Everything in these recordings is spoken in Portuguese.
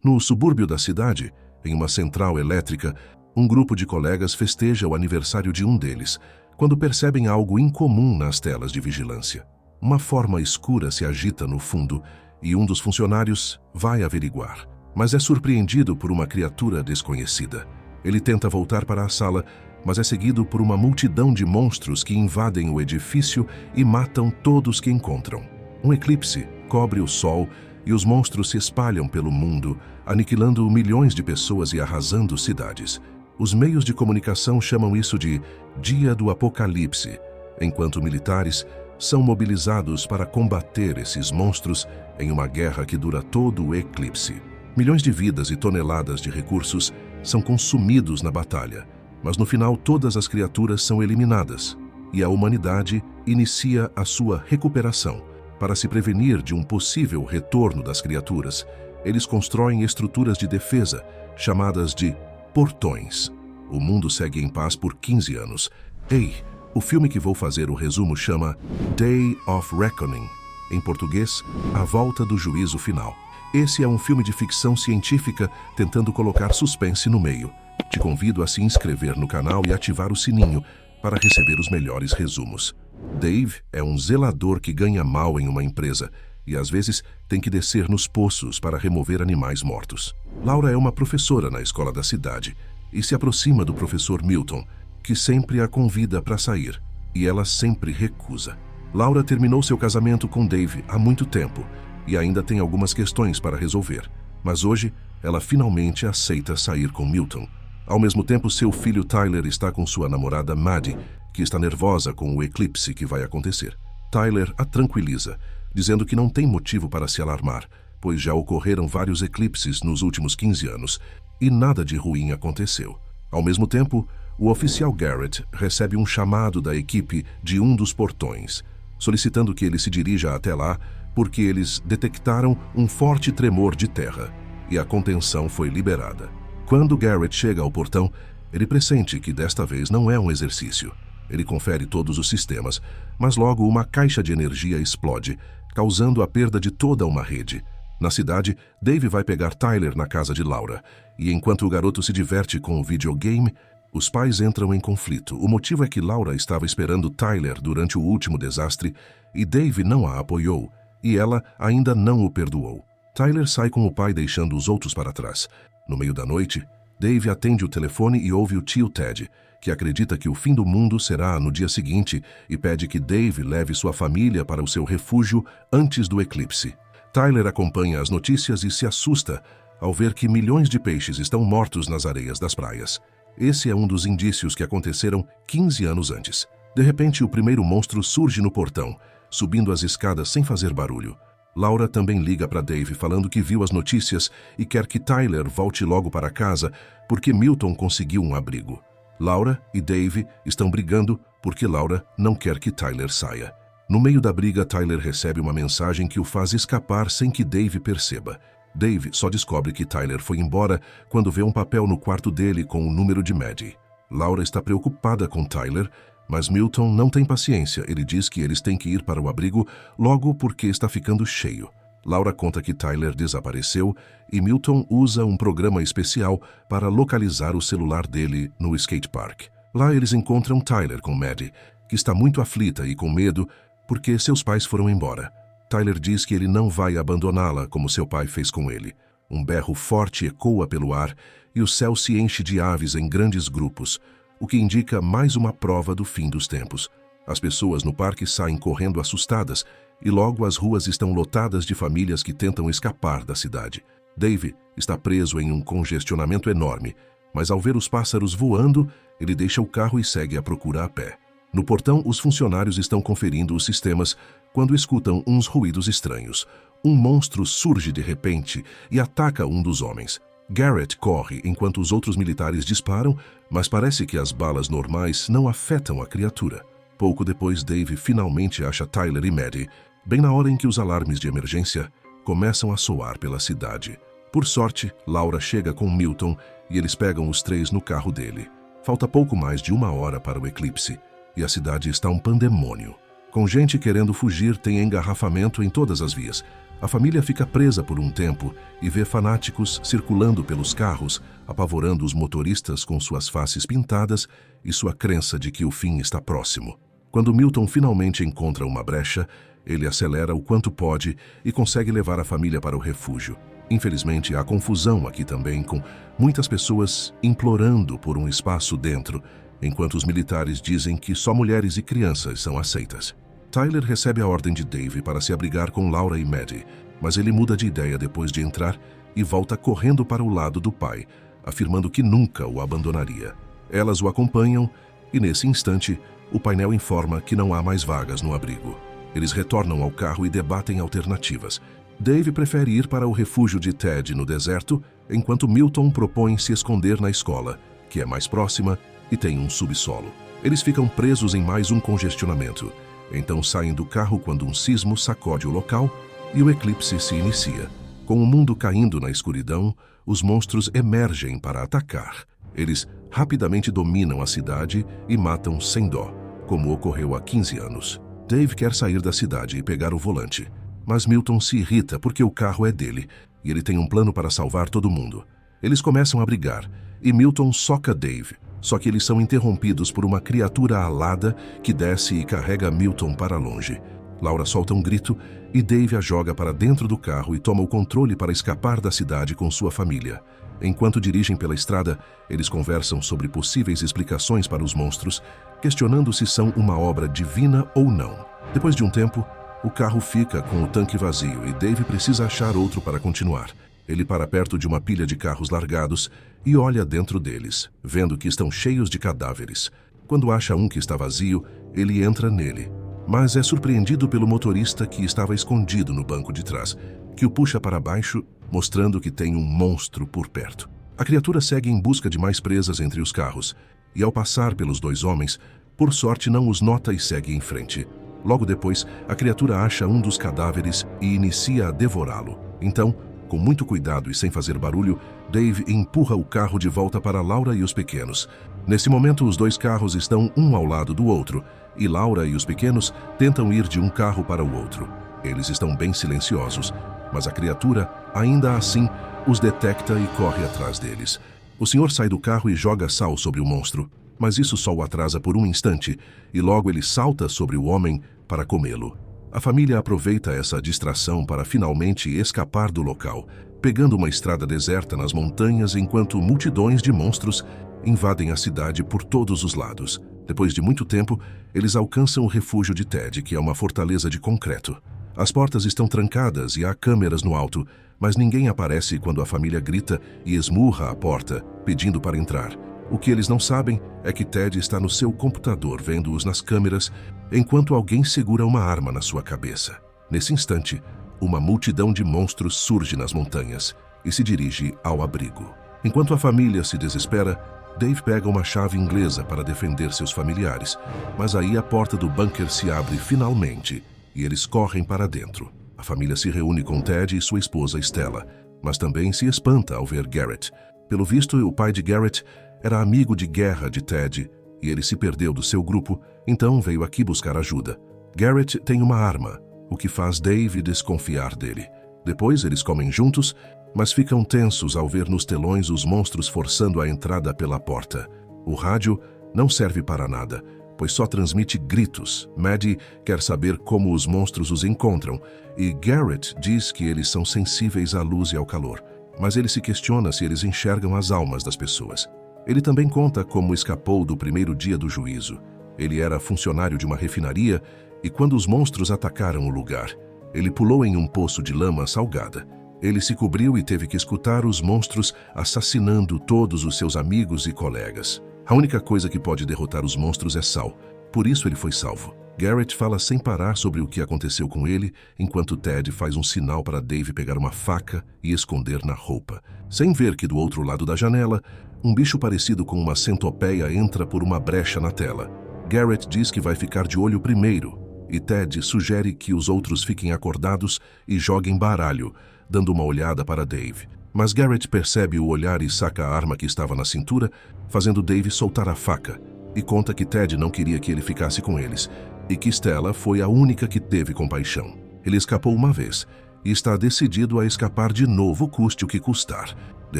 No subúrbio da cidade, em uma central elétrica, um grupo de colegas festeja o aniversário de um deles, quando percebem algo incomum nas telas de vigilância. Uma forma escura se agita no fundo e um dos funcionários vai averiguar, mas é surpreendido por uma criatura desconhecida. Ele tenta voltar para a sala, mas é seguido por uma multidão de monstros que invadem o edifício e matam todos que encontram. Um eclipse cobre o sol e os monstros se espalham pelo mundo, aniquilando milhões de pessoas e arrasando cidades. Os meios de comunicação chamam isso de Dia do Apocalipse, enquanto militares são mobilizados para combater esses monstros em uma guerra que dura todo o eclipse. Milhões de vidas e toneladas de recursos são consumidos na batalha, mas no final todas as criaturas são eliminadas e a humanidade inicia a sua recuperação. Para se prevenir de um possível retorno das criaturas, eles constroem estruturas de defesa chamadas de portões. O mundo segue em paz por 15 anos. Ei, o filme que vou fazer o resumo chama Day of Reckoning. Em português, A Volta do Juízo Final. Esse é um filme de ficção científica tentando colocar suspense no meio. Te convido a se inscrever no canal e ativar o sininho para receber os melhores resumos. Dave é um zelador que ganha mal em uma empresa e às vezes tem que descer nos poços para remover animais mortos. Laura é uma professora na escola da cidade e se aproxima do professor Milton, que sempre a convida para sair, e ela sempre recusa. Laura terminou seu casamento com Dave há muito tempo e ainda tem algumas questões para resolver, mas hoje ela finalmente aceita sair com Milton. Ao mesmo tempo, seu filho Tyler está com sua namorada Maddie, que está nervosa com o eclipse que vai acontecer. Tyler a tranquiliza, dizendo que não tem motivo para se alarmar, pois já ocorreram vários eclipses nos últimos 15 anos e nada de ruim aconteceu. Ao mesmo tempo, o oficial Garrett recebe um chamado da equipe de um dos portões, solicitando que ele se dirija até lá porque eles detectaram um forte tremor de terra e a contenção foi liberada. Quando Garrett chega ao portão, ele pressente que desta vez não é um exercício. Ele confere todos os sistemas, mas logo uma caixa de energia explode, causando a perda de toda uma rede. Na cidade, Dave vai pegar Tyler na casa de Laura, e enquanto o garoto se diverte com o videogame, os pais entram em conflito. O motivo é que Laura estava esperando Tyler durante o último desastre e Dave não a apoiou, e ela ainda não o perdoou. Tyler sai com o pai deixando os outros para trás. No meio da noite, Dave atende o telefone e ouve o tio Ted, que acredita que o fim do mundo será no dia seguinte e pede que Dave leve sua família para o seu refúgio antes do eclipse. Tyler acompanha as notícias e se assusta ao ver que milhões de peixes estão mortos nas areias das praias. Esse é um dos indícios que aconteceram 15 anos antes. De repente, o primeiro monstro surge no portão, subindo as escadas sem fazer barulho. Laura também liga para Dave falando que viu as notícias e quer que Tyler volte logo para casa porque Milton conseguiu um abrigo. Laura e Dave estão brigando porque Laura não quer que Tyler saia. No meio da briga, Tyler recebe uma mensagem que o faz escapar sem que Dave perceba. Dave só descobre que Tyler foi embora quando vê um papel no quarto dele com o número de Maddie. Laura está preocupada com Tyler, mas Milton não tem paciência. Ele diz que eles têm que ir para o abrigo logo porque está ficando cheio. Laura conta que Tyler desapareceu e Milton usa um programa especial para localizar o celular dele no skatepark. Lá eles encontram Tyler com Maddie, que está muito aflita e com medo porque seus pais foram embora. Tyler diz que ele não vai abandoná-la como seu pai fez com ele. Um berro forte ecoa pelo ar e o céu se enche de aves em grandes grupos, o que indica mais uma prova do fim dos tempos. As pessoas no parque saem correndo assustadas e logo as ruas estão lotadas de famílias que tentam escapar da cidade. Dave está preso em um congestionamento enorme, mas ao ver os pássaros voando, ele deixa o carro e segue à procura a pé. No portão, os funcionários estão conferindo os sistemas quando escutam uns ruídos estranhos. Um monstro surge de repente e ataca um dos homens. Garrett corre enquanto os outros militares disparam, mas parece que as balas normais não afetam a criatura. Pouco depois, Dave finalmente acha Tyler e Maddie, bem na hora em que os alarmes de emergência começam a soar pela cidade. Por sorte, Laura chega com Milton e eles pegam os três no carro dele. Falta pouco mais de 1 hora para o eclipse e a cidade está um pandemônio. Com gente querendo fugir, tem engarrafamento em todas as vias. A família fica presa por um tempo e vê fanáticos circulando pelos carros, apavorando os motoristas com suas faces pintadas e sua crença de que o fim está próximo. Quando Milton finalmente encontra uma brecha, ele acelera o quanto pode e consegue levar a família para o refúgio. Infelizmente, há confusão aqui também, com muitas pessoas implorando por um espaço dentro, enquanto os militares dizem que só mulheres e crianças são aceitas. Tyler recebe a ordem de Dave para se abrigar com Laura e Maddie, mas ele muda de ideia depois de entrar e volta correndo para o lado do pai, afirmando que nunca o abandonaria. Elas o acompanham e, nesse instante, o painel informa que não há mais vagas no abrigo. Eles retornam ao carro e debatem alternativas. Dave prefere ir para o refúgio de Ted no deserto, enquanto Milton propõe se esconder na escola, que é mais próxima e tem um subsolo. Eles ficam presos em mais um congestionamento. Então saem do carro quando um sismo sacode o local e o eclipse se inicia. Com o mundo caindo na escuridão, os monstros emergem para atacar. Eles rapidamente dominam a cidade e matam sem dó, como ocorreu há 15 anos. Dave quer sair da cidade e pegar o volante, mas Milton se irrita porque o carro é dele e ele tem um plano para salvar todo mundo. Eles começam a brigar e Milton soca Dave, só que eles são interrompidos por uma criatura alada que desce e carrega Milton para longe. Laura solta um grito e Dave a joga para dentro do carro e toma o controle para escapar da cidade com sua família. Enquanto dirigem pela estrada, eles conversam sobre possíveis explicações para os monstros, questionando se são uma obra divina ou não. Depois de um tempo, o carro fica com o tanque vazio e Dave precisa achar outro para continuar. Ele para perto de uma pilha de carros largados e olha dentro deles, vendo que estão cheios de cadáveres. Quando acha um que está vazio, ele entra nele, mas é surpreendido pelo motorista que estava escondido no banco de trás, que o puxa para baixo, mostrando que tem um monstro por perto. A criatura segue em busca de mais presas entre os carros, e ao passar pelos dois homens, por sorte não os nota e segue em frente. Logo depois, a criatura acha um dos cadáveres e inicia a devorá-lo. Então, com muito cuidado e sem fazer barulho, Dave empurra o carro de volta para Laura e os pequenos. Nesse momento, os dois carros estão um ao lado do outro, e Laura e os pequenos tentam ir de um carro para o outro. Eles estão bem silenciosos, mas a criatura, ainda assim, os detecta e corre atrás deles. O senhor sai do carro e joga sal sobre o monstro, mas isso só o atrasa por um instante, e logo ele salta sobre o homem para comê-lo. A família aproveita essa distração para finalmente escapar do local, pegando uma estrada deserta nas montanhas enquanto multidões de monstros invadem a cidade por todos os lados. Depois de muito tempo, eles alcançam o refúgio de Ted, que é uma fortaleza de concreto. As portas estão trancadas e há câmeras no alto, mas ninguém aparece quando a família grita e esmurra a porta, pedindo para entrar. O que eles não sabem é que Ted está no seu computador vendo-os nas câmeras, enquanto alguém segura uma arma na sua cabeça. Nesse instante, uma multidão de monstros surge nas montanhas e se dirige ao abrigo. Enquanto a família se desespera, Dave pega uma chave inglesa para defender seus familiares, mas aí a porta do bunker se abre finalmente e eles correm para dentro. A família se reúne com Ted e sua esposa Stella, mas também se espanta ao ver Garrett. Pelo visto, o pai de Garrett era amigo de guerra de Ted e ele se perdeu do seu grupo, então veio aqui buscar ajuda. Garrett tem uma arma, o que faz Dave desconfiar dele. Depois eles comem juntos, mas ficam tensos ao ver nos telões os monstros forçando a entrada pela porta. O rádio não serve para nada, pois só transmite gritos. Maddie quer saber como os monstros os encontram e Garrett diz que eles são sensíveis à luz e ao calor, mas ele se questiona se eles enxergam as almas das pessoas. Ele também conta como escapou do primeiro dia do juízo. Ele era funcionário de uma refinaria e quando os monstros atacaram o lugar, ele pulou em um poço de lama salgada. Ele se cobriu e teve que escutar os monstros assassinando todos os seus amigos e colegas. A única coisa que pode derrotar os monstros é sal. Por isso ele foi salvo. Garrett fala sem parar sobre o que aconteceu com ele, enquanto Ted faz um sinal para Dave pegar uma faca e esconder na roupa. Sem ver que do outro lado da janela, um bicho parecido com uma centopeia entra por uma brecha na tela. Garrett diz que vai ficar de olho primeiro, e Ted sugere que os outros fiquem acordados e joguem baralho, dando uma olhada para Dave. Mas Garrett percebe o olhar e saca a arma que estava na cintura, fazendo Dave soltar a faca, e conta que Ted não queria que ele ficasse com eles, e que Stella foi a única que teve compaixão. Ele escapou uma vez, e está decidido a escapar de novo, custe o que custar. De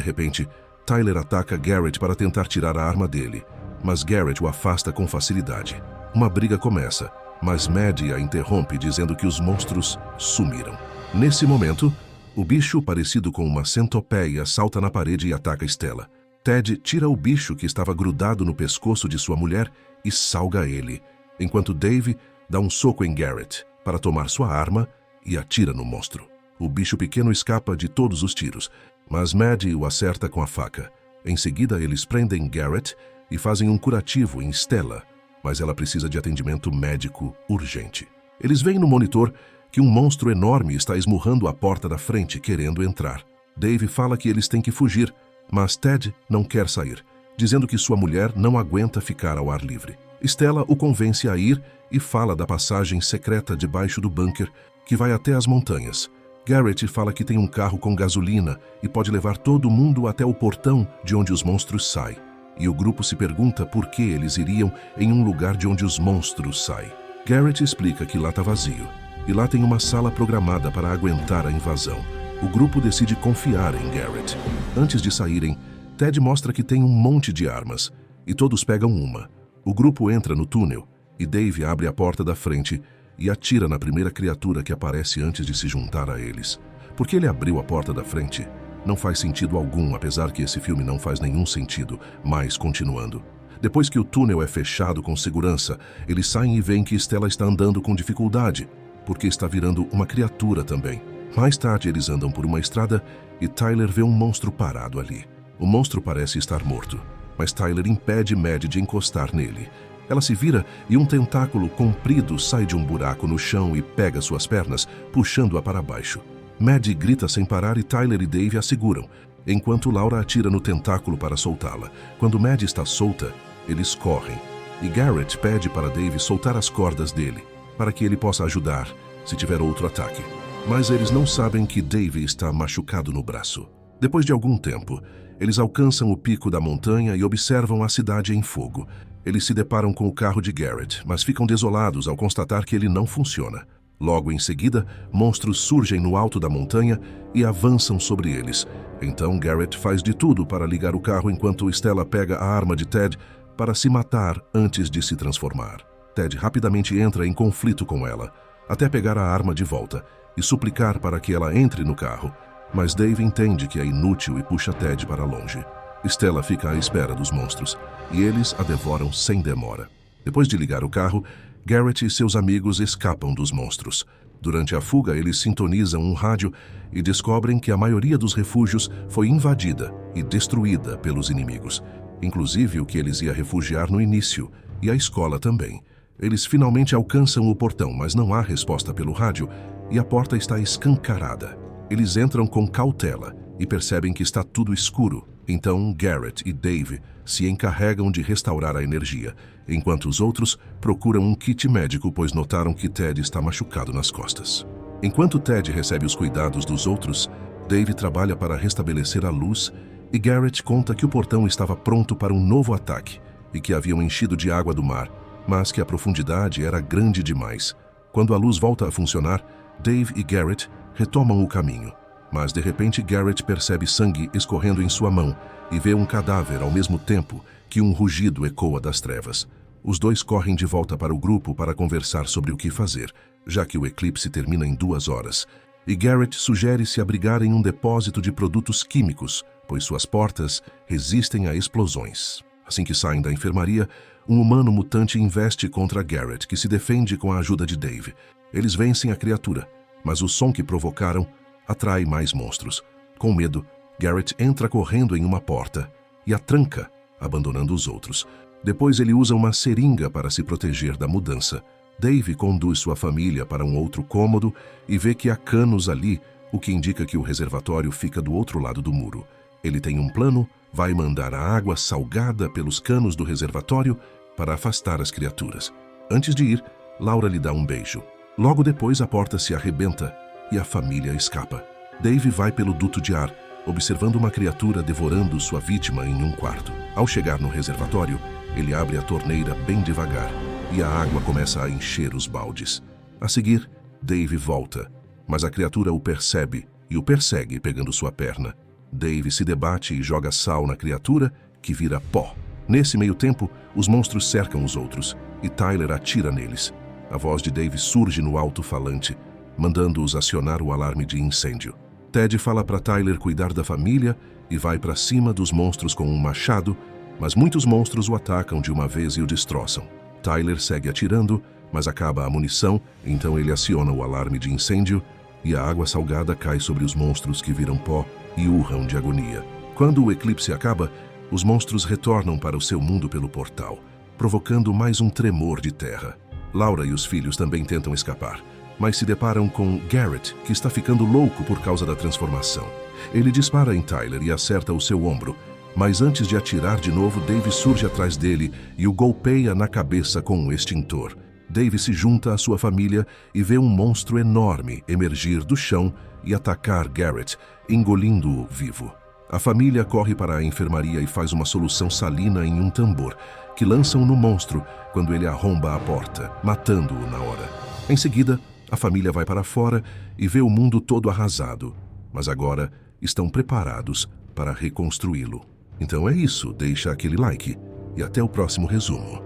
repente, Tyler ataca Garrett para tentar tirar a arma dele, mas Garrett o afasta com facilidade. Uma briga começa, mas Maddie a interrompe dizendo que os monstros sumiram. Nesse momento, o bicho, parecido com uma centopeia, salta na parede e ataca Stella. Ted tira o bicho que estava grudado no pescoço de sua mulher e salga ele, enquanto Dave dá um soco em Garrett para tomar sua arma e atira no monstro. O bicho pequeno escapa de todos os tiros, mas Maddie o acerta com a faca. Em seguida, eles prendem Garrett e fazem um curativo em Stella, mas ela precisa de atendimento médico urgente. Eles veem no monitor que um monstro enorme está esmurrando a porta da frente, querendo entrar. Dave fala que eles têm que fugir, mas Ted não quer sair, dizendo que sua mulher não aguenta ficar ao ar livre. Stella o convence a ir e fala da passagem secreta debaixo do bunker que vai até as montanhas. Garrett fala que tem um carro com gasolina e pode levar todo mundo até o portão de onde os monstros saem. E o grupo se pergunta por que eles iriam em um lugar de onde os monstros saem. Garrett explica que lá está vazio, e lá tem uma sala programada para aguentar a invasão. O grupo decide confiar em Garrett. Antes de saírem, Ted mostra que tem um monte de armas, e todos pegam uma. O grupo entra no túnel, e Dave abre a porta da frente e atira na primeira criatura que aparece antes de se juntar a eles. Por que ele abriu a porta da frente? Não faz sentido algum, apesar que esse filme não faz nenhum sentido, mas continuando. Depois que o túnel é fechado com segurança, eles saem e veem que Stella está andando com dificuldade, porque está virando uma criatura também. Mais tarde, eles andam por uma estrada e Tyler vê um monstro parado ali. O monstro parece estar morto, mas Tyler impede Maddie de encostar nele. Ela se vira e um tentáculo comprido sai de um buraco no chão e pega suas pernas, puxando-a para baixo. Maddie grita sem parar e Tyler e Dave a seguram, enquanto Laura atira no tentáculo para soltá-la. Quando Maddie está solta, eles correm, e Garrett pede para Dave soltar as cordas dele, para que ele possa ajudar se tiver outro ataque. Mas eles não sabem que Dave está machucado no braço. Depois de algum tempo, eles alcançam o pico da montanha e observam a cidade em fogo. Eles se deparam com o carro de Garrett, mas ficam desolados ao constatar que ele não funciona. Logo em seguida, monstros surgem no alto da montanha e avançam sobre eles. Então Garrett faz de tudo para ligar o carro enquanto Stella pega a arma de Ted para se matar antes de se transformar. Ted rapidamente entra em conflito com ela, até pegar a arma de volta e suplicar para que ela entre no carro, mas Dave entende que é inútil e puxa Ted para longe. Stella fica à espera dos monstros, e eles a devoram sem demora. Depois de ligar o carro, Garrett e seus amigos escapam dos monstros. Durante a fuga, eles sintonizam um rádio e descobrem que a maioria dos refúgios foi invadida e destruída pelos inimigos, inclusive o que eles iam refugiar no início, e a escola também. Eles finalmente alcançam o portão, mas não há resposta pelo rádio, e a porta está escancarada. Eles entram com cautela e percebem que está tudo escuro. Então Garrett e Dave se encarregam de restaurar a energia, enquanto os outros procuram um kit médico, pois notaram que Ted está machucado nas costas. Enquanto Ted recebe os cuidados dos outros, Dave trabalha para restabelecer a luz e Garrett conta que o portão estava pronto para um novo ataque e que haviam enchido de água do mar, mas que a profundidade era grande demais. Quando a luz volta a funcionar, Dave e Garrett retomam o caminho. Mas de repente Garrett percebe sangue escorrendo em sua mão e vê um cadáver ao mesmo tempo que um rugido ecoa das trevas. Os dois correm de volta para o grupo para conversar sobre o que fazer, já que o eclipse termina em 2 horas. E Garrett sugere se abrigar em um depósito de produtos químicos, pois suas portas resistem a explosões. Assim que saem da enfermaria, um humano mutante investe contra Garrett, que se defende com a ajuda de Dave. Eles vencem a criatura, mas o som que provocaram atrai mais monstros. Com medo, Garrett entra correndo em uma porta e a tranca, abandonando os outros. Depois ele usa uma seringa para se proteger da mudança. Dave conduz sua família para um outro cômodo e vê que há canos ali, o que indica que o reservatório fica do outro lado do muro. Ele tem um plano, vai mandar a água salgada pelos canos do reservatório para afastar as criaturas. Antes de ir, Laura lhe dá um beijo. Logo depois, a porta se arrebenta e a família escapa. Dave vai pelo duto de ar, observando uma criatura devorando sua vítima em um quarto. Ao chegar no reservatório, ele abre a torneira bem devagar e a água começa a encher os baldes. A seguir, Dave volta mas a criatura o percebe e o persegue pegando sua perna. Dave se debate e joga sal na criatura, que vira pó. Nesse meio tempo, os monstros cercam os outros e Tyler atira neles. A voz de Dave surge no alto-falante, mandando-os acionar o alarme de incêndio. Ted fala para Tyler cuidar da família e vai para cima dos monstros com um machado, mas muitos monstros o atacam de uma vez e o destroçam. Tyler segue atirando, mas acaba a munição, então ele aciona o alarme de incêndio e a água salgada cai sobre os monstros, que viram pó e urram de agonia. Quando o eclipse acaba, os monstros retornam para o seu mundo pelo portal, provocando mais um tremor de terra. Laura e os filhos também tentam escapar, mas se deparam com Garrett, que está ficando louco por causa da transformação. Ele dispara em Tyler e acerta o seu ombro, mas antes de atirar de novo, Dave surge atrás dele e o golpeia na cabeça com um extintor. Dave se junta à sua família e vê um monstro enorme emergir do chão e atacar Garrett, engolindo-o vivo. A família corre para a enfermaria e faz uma solução salina em um tambor, que lançam no monstro quando ele arromba a porta, matando-o na hora. Em seguida, a família vai para fora e vê o mundo todo arrasado, mas agora estão preparados para reconstruí-lo. Então é isso, deixa aquele like e até o próximo resumo.